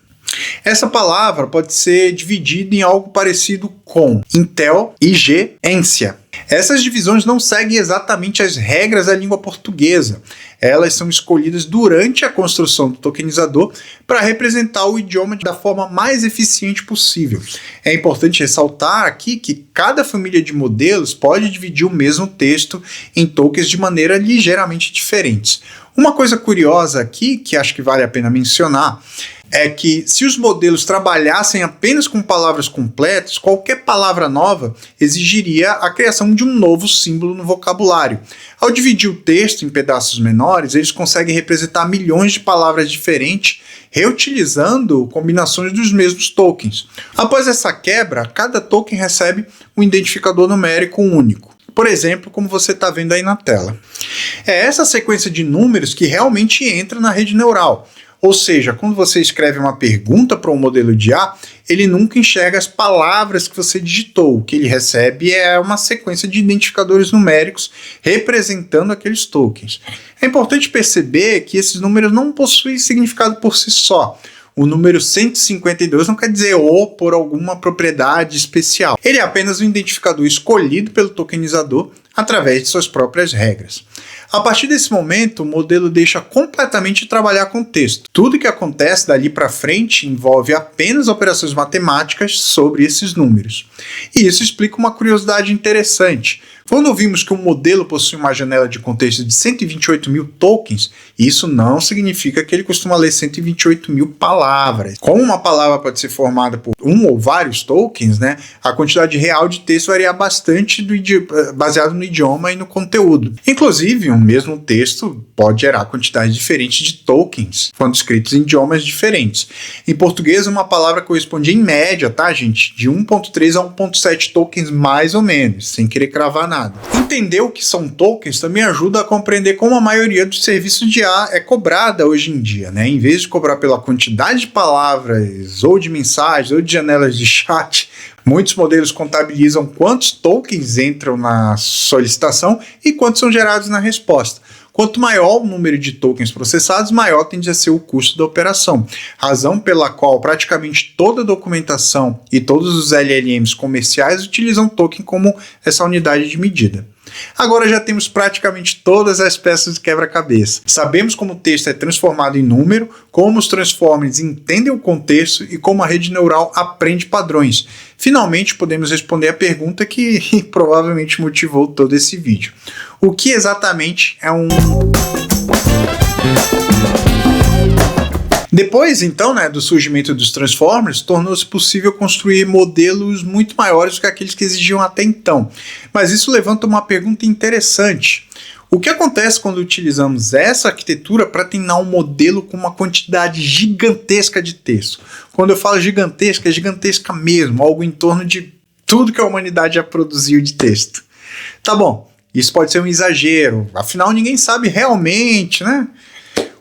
Essa palavra pode ser dividida em algo parecido com intel e ência. Essas divisões não seguem exatamente as regras da língua portuguesa. Elas são escolhidas durante a construção do tokenizador para representar o idioma da forma mais eficiente possível. É importante ressaltar aqui que cada família de modelos pode dividir o mesmo texto em tokens de maneira ligeiramente diferente. Uma coisa curiosa aqui, que acho que vale a pena mencionar, é que se os modelos trabalhassem apenas com palavras completas, qualquer palavra nova exigiria a criação de um novo símbolo no vocabulário. Ao dividir o texto em pedaços menores, eles conseguem representar milhões de palavras diferentes, reutilizando combinações dos mesmos tokens. Após essa quebra, cada token recebe um identificador numérico único. Por exemplo, como você está vendo aí na tela. É essa sequência de números que realmente entra na rede neural. Ou seja, quando você escreve uma pergunta para um modelo de IA, ele nunca enxerga as palavras que você digitou. O que ele recebe é uma sequência de identificadores numéricos representando aqueles tokens. É importante perceber que esses números não possuem significado por si só. O número 152 não quer dizer "o" por alguma propriedade especial. Ele é apenas um identificador escolhido pelo tokenizador através de suas próprias regras. A partir desse momento, o modelo deixa completamente de trabalhar com texto. Tudo que acontece dali para frente envolve apenas operações matemáticas sobre esses números. E isso explica uma curiosidade interessante. Quando vimos que um modelo possui uma janela de contexto de 128 mil tokens, isso não significa que ele costuma ler 128 mil palavras. Como uma palavra pode ser formada por um ou vários tokens, né, a quantidade real de texto varia bastante baseado no idioma e no conteúdo. Inclusive, um mesmo texto pode gerar quantidades diferentes de tokens quando escritos em idiomas diferentes. Em português, uma palavra corresponde em média, tá, gente, de 1.3 a 1.7 tokens mais ou menos, sem querer cravar nada. Entender o que são tokens também ajuda a compreender como a maioria dos serviços de IA é cobrada hoje em dia, né? Em vez de cobrar pela quantidade de palavras, ou de mensagens, ou de janelas de chat, muitos modelos contabilizam quantos tokens entram na solicitação e quantos são gerados na resposta. Quanto maior o número de tokens processados, maior tende a ser o custo da operação, razão pela qual praticamente toda a documentação e todos os LLMs comerciais utilizam token como essa unidade de medida. Agora já temos praticamente todas as peças de quebra-cabeça. Sabemos como o texto é transformado em número, como os transformers entendem o contexto e como a rede neural aprende padrões. Finalmente podemos responder a pergunta que provavelmente motivou todo esse vídeo. O que exatamente é um... Depois, então, do surgimento dos Transformers, tornou-se possível construir modelos muito maiores do que aqueles que exigiam até então. Mas isso levanta uma pergunta interessante. O que acontece quando utilizamos essa arquitetura para treinar um modelo com uma quantidade gigantesca de texto? Quando eu falo gigantesca, é gigantesca mesmo, algo em torno de tudo que a humanidade já produziu de texto. Tá bom, isso pode ser um exagero, afinal ninguém sabe realmente,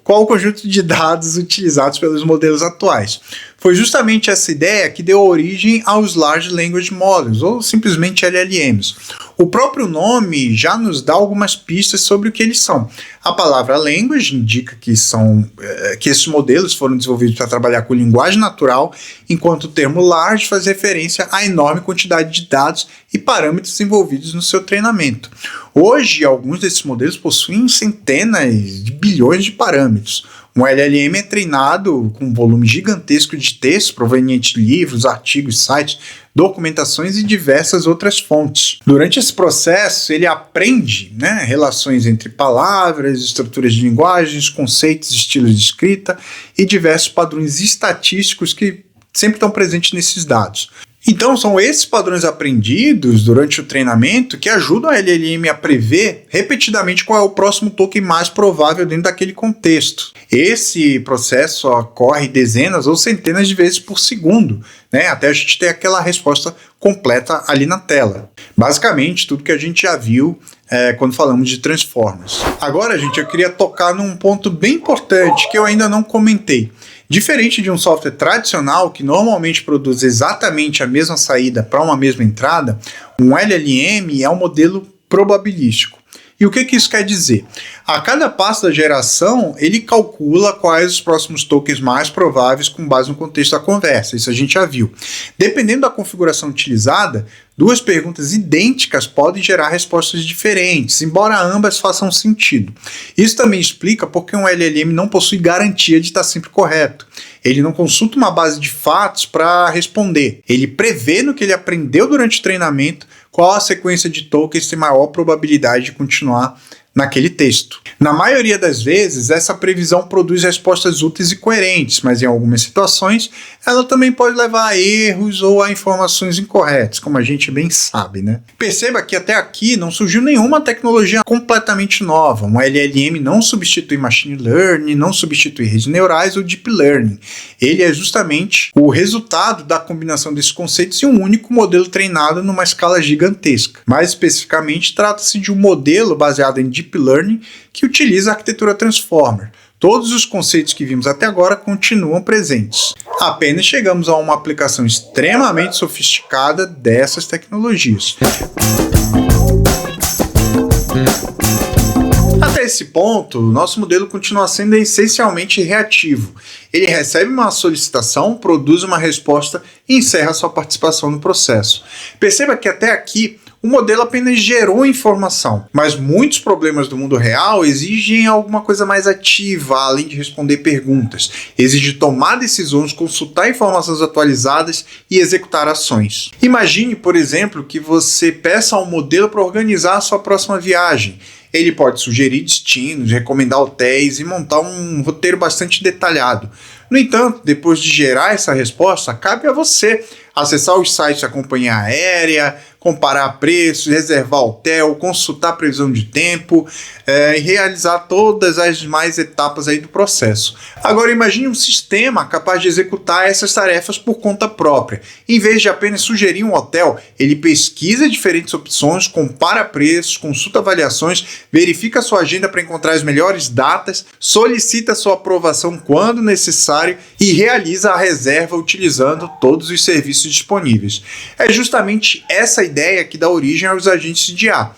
qual o conjunto de dados utilizados pelos modelos atuais. Foi justamente essa ideia que deu origem aos Large Language Models, ou simplesmente LLMs. O próprio nome já nos dá algumas pistas sobre o que eles são. A palavra language indica que esses modelos foram desenvolvidos para trabalhar com linguagem natural, enquanto o termo large faz referência à enorme quantidade de dados e parâmetros envolvidos no seu treinamento. Hoje, alguns desses modelos possuem centenas de bilhões de parâmetros. Um LLM é treinado com um volume gigantesco de texto proveniente de livros, artigos, sites, documentações e diversas outras fontes. Durante esse processo, ele aprende relações entre palavras, estruturas de linguagens, conceitos, estilos de escrita e diversos padrões estatísticos que sempre estão presentes nesses dados. Então, são esses padrões aprendidos durante o treinamento que ajudam a LLM a prever repetidamente qual é o próximo token mais provável dentro daquele contexto. Esse processo ocorre dezenas ou centenas de vezes por segundo, até a gente ter aquela resposta completa ali na tela. Basicamente, tudo que a gente já viu quando falamos de Transformers. Agora, gente, eu queria tocar num ponto bem importante que eu ainda não comentei. Diferente de um software tradicional, que normalmente produz exatamente a mesma saída para uma mesma entrada, um LLM é um modelo probabilístico. E o que isso quer dizer? A cada passo da geração, ele calcula quais os próximos tokens mais prováveis com base no contexto da conversa. Isso a gente já viu. Dependendo da configuração utilizada, duas perguntas idênticas podem gerar respostas diferentes, embora ambas façam sentido. Isso também explica porque um LLM não possui garantia de estar sempre correto. Ele não consulta uma base de fatos para responder. Ele prevê no que ele aprendeu durante o treinamento qual a sequência de tokens tem maior probabilidade de continuar naquele texto. Na maioria das vezes, essa previsão produz respostas úteis e coerentes, mas em algumas situações, ela também pode levar a erros ou a informações incorretas, como a gente bem sabe, né? Perceba que até aqui não surgiu nenhuma tecnologia completamente nova. Um LLM não substitui Machine Learning, não substitui redes neurais ou Deep Learning. Ele é justamente o resultado da combinação desses conceitos em um único modelo treinado numa escala gigantesca. Mais especificamente, trata-se de um modelo baseado em Deep Learning que utiliza a arquitetura Transformer. Todos os conceitos que vimos até agora continuam presentes. Apenas chegamos a uma aplicação extremamente sofisticada dessas tecnologias. Até esse ponto, nosso modelo continua sendo essencialmente reativo. Ele recebe uma solicitação, produz uma resposta e encerra sua participação no processo. Perceba que até aqui o modelo apenas gerou informação, mas muitos problemas do mundo real exigem alguma coisa mais ativa, além de responder perguntas. Exige tomar decisões, consultar informações atualizadas e executar ações. Imagine, por exemplo, que você peça ao modelo para organizar a sua próxima viagem. Ele pode sugerir destinos, recomendar hotéis e montar um roteiro bastante detalhado. No entanto, depois de gerar essa resposta, cabe a você acessar os sites da companhia aérea, comparar preços, reservar hotel, consultar a previsão de tempo e realizar todas as demais etapas aí do processo. Agora imagine um sistema capaz de executar essas tarefas por conta própria. Em vez de apenas sugerir um hotel, ele pesquisa diferentes opções, compara preços, consulta avaliações, verifica sua agenda para encontrar as melhores datas, solicita sua aprovação quando necessário e realiza a reserva utilizando todos os serviços disponíveis. É justamente essa ideia que dá origem aos agentes de IA.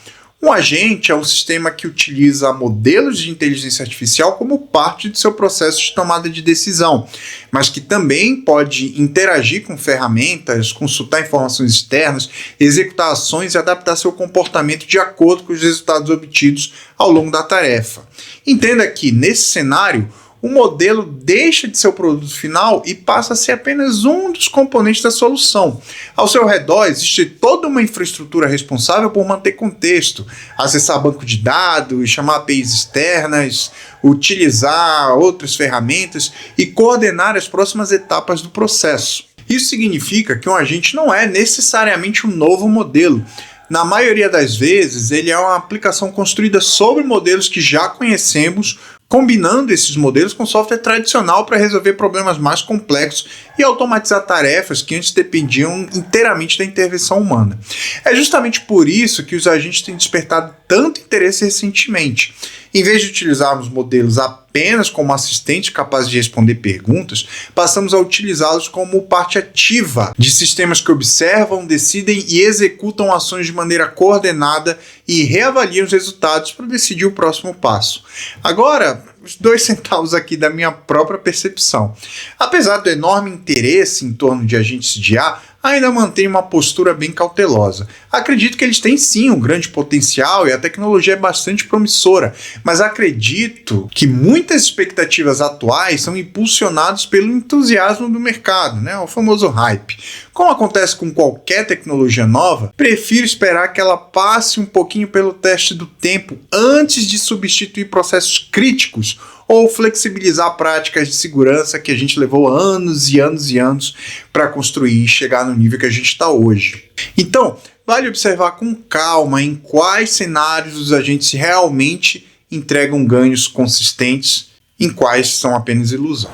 Um agente é um sistema que utiliza modelos de inteligência artificial como parte de seu processo de tomada de decisão, mas que também pode interagir com ferramentas, consultar informações externas, executar ações e adaptar seu comportamento de acordo com os resultados obtidos ao longo da tarefa. Entenda que, nesse cenário, o modelo deixa de ser o produto final e passa a ser apenas um dos componentes da solução. Ao seu redor existe toda uma infraestrutura responsável por manter contexto, acessar banco de dados, chamar APIs externas, utilizar outras ferramentas e coordenar as próximas etapas do processo. Isso significa que um agente não é necessariamente um novo modelo. Na maioria das vezes, ele é uma aplicação construída sobre modelos que já conhecemos, combinando esses modelos com software tradicional para resolver problemas mais complexos e automatizar tarefas que antes dependiam inteiramente da intervenção humana. É justamente por isso que os agentes têm despertado tanto interesse recentemente. Em vez de utilizarmos modelos apenas como assistentes capazes de responder perguntas, passamos a utilizá-los como parte ativa de sistemas que observam, decidem e executam ações de maneira coordenada e reavaliam os resultados para decidir o próximo passo. Agora, os 2 centavos aqui da minha própria percepção. Apesar do enorme interesse em torno de agentes de IA, ainda mantém uma postura bem cautelosa. Acredito que eles têm sim um grande potencial e a tecnologia é bastante promissora, mas acredito que muitas expectativas atuais são impulsionadas pelo entusiasmo do mercado, né? O famoso hype. Como acontece com qualquer tecnologia nova, prefiro esperar que ela passe um pouquinho pelo teste do tempo antes de substituir processos críticos ou flexibilizar práticas de segurança que a gente levou anos e anos e anos para construir e chegar no nível que a gente está hoje. Então, vale observar com calma em quais cenários os agentes realmente entregam ganhos consistentes, em quais são apenas ilusão.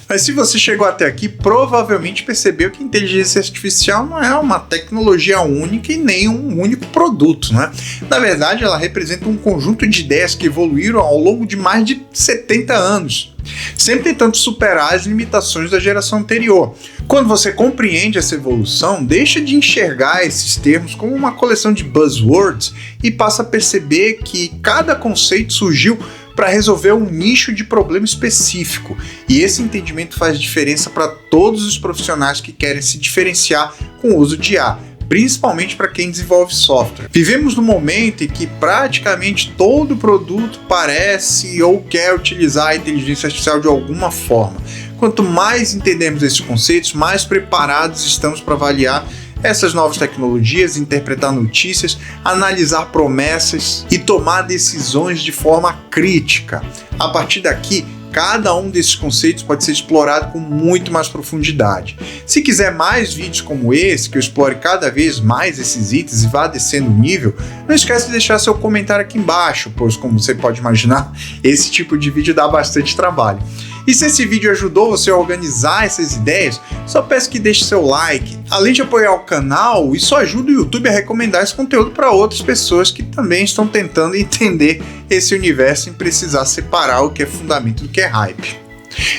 Mas se você chegou até aqui, provavelmente percebeu que a inteligência artificial não é uma tecnologia única e nem um único produto, né? Na verdade, ela representa um conjunto de ideias que evoluíram ao longo de mais de 70 anos, sempre tentando superar as limitações da geração anterior. Quando você compreende essa evolução, deixa de enxergar esses termos como uma coleção de buzzwords e passa a perceber que cada conceito surgiu para resolver um nicho de problema específico. E esse entendimento faz diferença para todos os profissionais que querem se diferenciar com o uso de IA, principalmente para quem desenvolve software. Vivemos num momento em que praticamente todo produto parece ou quer utilizar a inteligência artificial de alguma forma. Quanto mais entendemos esses conceitos, mais preparados estamos para avaliar essas novas tecnologias, interpretar notícias, analisar promessas e tomar decisões de forma crítica. A partir daqui, cada um desses conceitos pode ser explorado com muito mais profundidade. Se quiser mais vídeos como esse, que eu explore cada vez mais esses itens e vá descendo o nível, não esquece de deixar seu comentário aqui embaixo, pois, como você pode imaginar, esse tipo de vídeo dá bastante trabalho. E se esse vídeo ajudou você a organizar essas ideias, só peço que deixe seu like. Além de apoiar o canal, isso ajuda o YouTube a recomendar esse conteúdo para outras pessoas que também estão tentando entender esse universo sem precisar separar o que é fundamento do que é hype.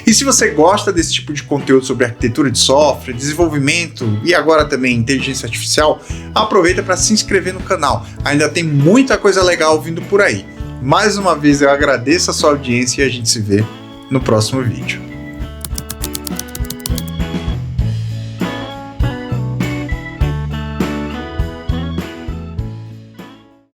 E se você gosta desse tipo de conteúdo sobre arquitetura de software, desenvolvimento e agora também inteligência artificial, aproveita para se inscrever no canal. Ainda tem muita coisa legal vindo por aí. Mais uma vez eu agradeço a sua audiência e a gente se vê no próximo vídeo.